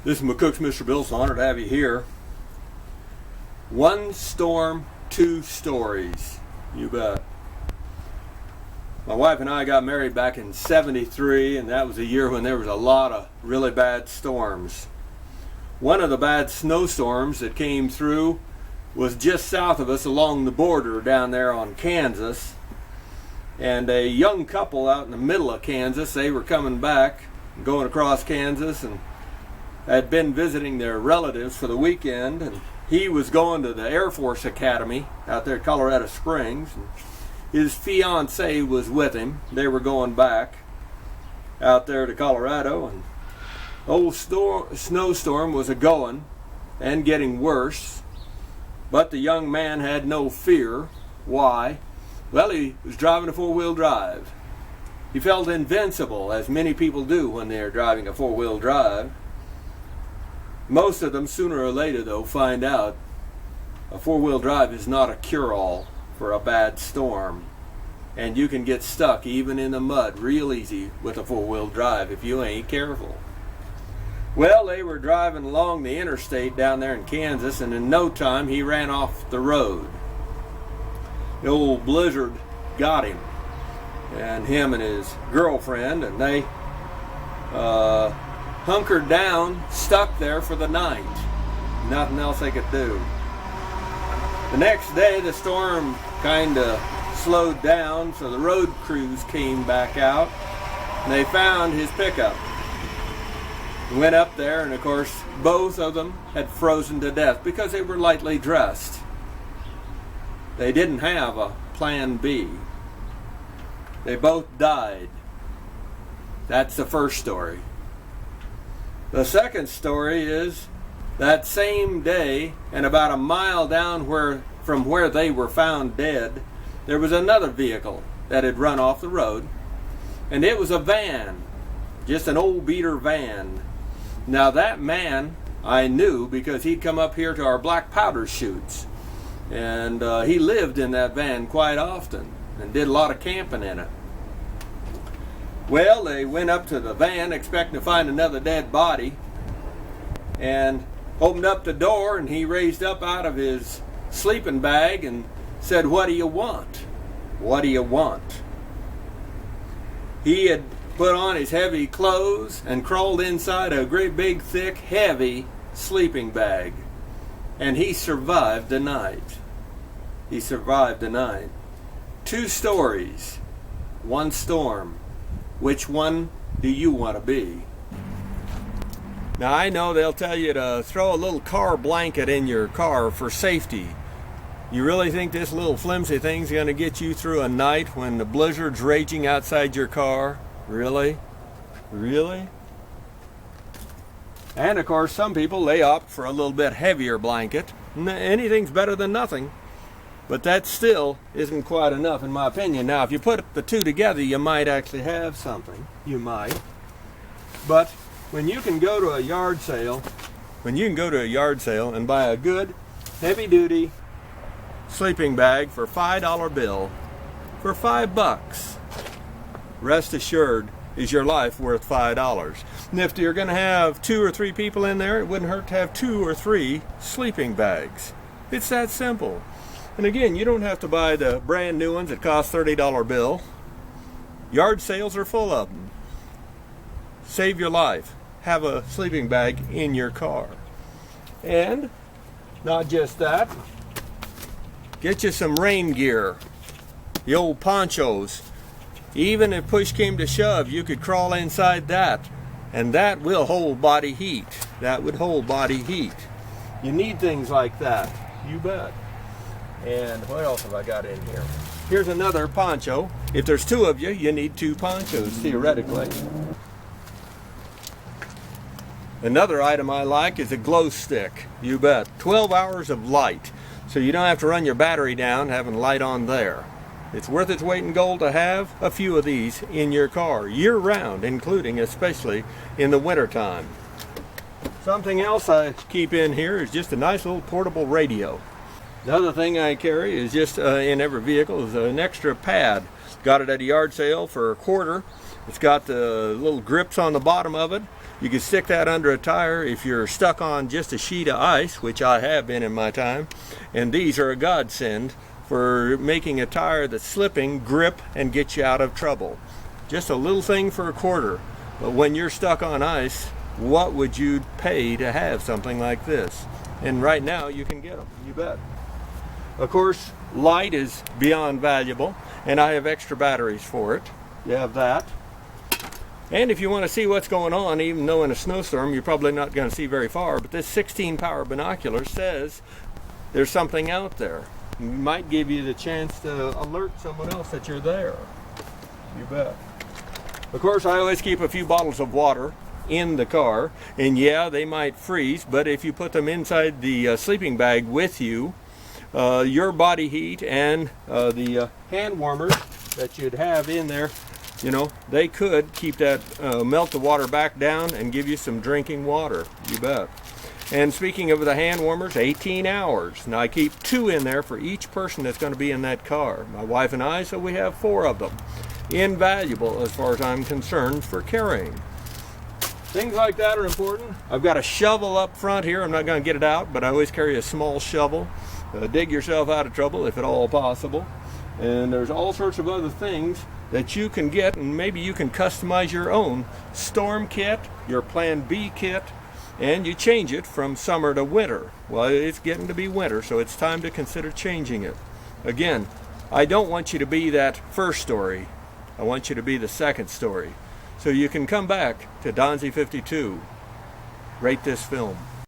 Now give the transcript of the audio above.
This is McCook's Mr. Bill, so honored to have you here. One storm, two stories. You bet. My wife and I got married back in '73, and that was a year when there was a lot of really bad storms. One of the bad snowstorms that came through was just south of us along the border down there on Kansas. And a young couple out in the middle of Kansas, they were coming back, going across Kansas, and had been visiting their relatives for the weekend, and he was going to the Air Force Academy out there at Colorado Springs, and his fiancée was with him. They were going back out there to Colorado, and old snowstorm was a-going and getting worse, but the young man had no fear. Why? Well, he was driving a four-wheel drive. He felt invincible, as many people do when they're driving a four-wheel drive. Most of them, sooner or later, though, find out a four-wheel drive is not a cure-all for a bad storm. And you can get stuck even in the mud real easy with a four-wheel drive if you ain't careful. Well, they were driving along the interstate down there in Kansas, and in no time he ran off the road. The old blizzard got him, and him and his girlfriend, and they hunkered down, stuck there for the night. Nothing else they could do. The next day the storm kind of slowed down, so the road crews came back out, and they found his pickup. Went up there, and of course both of them had frozen to death because they were lightly dressed. They didn't have a plan B. They both died. That's the first story. The second story is that same day, and about a mile down from where they were found dead, there was another vehicle that had run off the road, and it was a van, just an old beater van. Now that man I knew because he'd come up here to our black powder shoots, and he lived in that van quite often and did a lot of camping in it. Well, they went up to the van expecting to find another dead body, and opened up the door, and he raised up out of his sleeping bag and said, "What do you want? What do you want?" He had put on his heavy clothes and crawled inside a great big thick heavy sleeping bag, and he survived the night. He survived the night. Two stories, one storm. Which one do you want to be? Now I know they'll tell you to throw a little car blanket in your car for safety. You really think this little flimsy thing's going to get you through a night when the blizzard's raging outside your car? Really? Really? And of course some people, they opt for a little bit heavier blanket. Anything's better than nothing. But that still isn't quite enough in my opinion. Now, if you put the two together, you might actually have something. You might. But when you can go to a yard sale, and buy a good, heavy-duty sleeping bag for $5 bill, for $5, rest assured, is your life worth $5. And if you're going to have 2 or 3 people in there, it wouldn't hurt to have 2 or 3 sleeping bags. It's that simple. And again, you don't have to buy the brand new ones that cost $30 bill. Yard sales are full of them. Save your life. Have a sleeping bag in your car. And not just that, get you some rain gear. The old ponchos. Even if push came to shove, you could crawl inside that. And that will hold body heat. That would hold body heat. You need things like that. You bet. And what else have I got in here? Here's another poncho. If there's 2 of you, you need 2 ponchos, theoretically. Another item I like is a glow stick. You bet. 12 hours of light. So you don't have to run your battery down having light on there. It's worth its weight in gold to have a few of these in your car year-round, including especially in the wintertime. Something else I keep in here is just a nice little portable radio. The other thing I carry is just in every vehicle is an extra pad. Got it at a yard sale for $1. It's got the little grips on the bottom of it, You can stick that under a tire if you're stuck on just a sheet of ice, which I have been in my time. And these are a godsend for making a tire that's slipping grip and get you out of trouble. Just a little thing for $0.25. But when you're stuck on ice, what would you pay to have something like this? And right now you can get them, you bet. Of course, light is beyond valuable, and I have extra batteries for it. You have that. And if you want to see what's going on, even though in a snowstorm you're probably not going to see very far, but this 16 power binocular says there's something out there. It might give you the chance to alert someone else that you're there. You bet. Of course, I always keep a few bottles of water in the car, and yeah, they might freeze, but if you put them inside the sleeping bag with you, your body heat and the hand warmers that you'd have in there, you know, they could keep that, melt the water back down and give you some drinking water. You bet. And speaking of the hand warmers, 18 hours. Now I keep 2 in there for each person that's going to be in that car. My wife and I, so we have 4 of them. Invaluable as far as I'm concerned for carrying. Things like that are important. I've got a shovel up front here. I'm not going to get it out, but I always carry a small shovel. Dig yourself out of trouble if at all possible. And there's all sorts of other things that you can get, and maybe you can customize your own storm kit, your Plan B kit, and you change it from summer to winter. Well, it's getting to be winter, so it's time to consider changing it. Again, I don't want you to be that first story. I want you to be the second story. So you can come back to Donzie 52. Rate this film.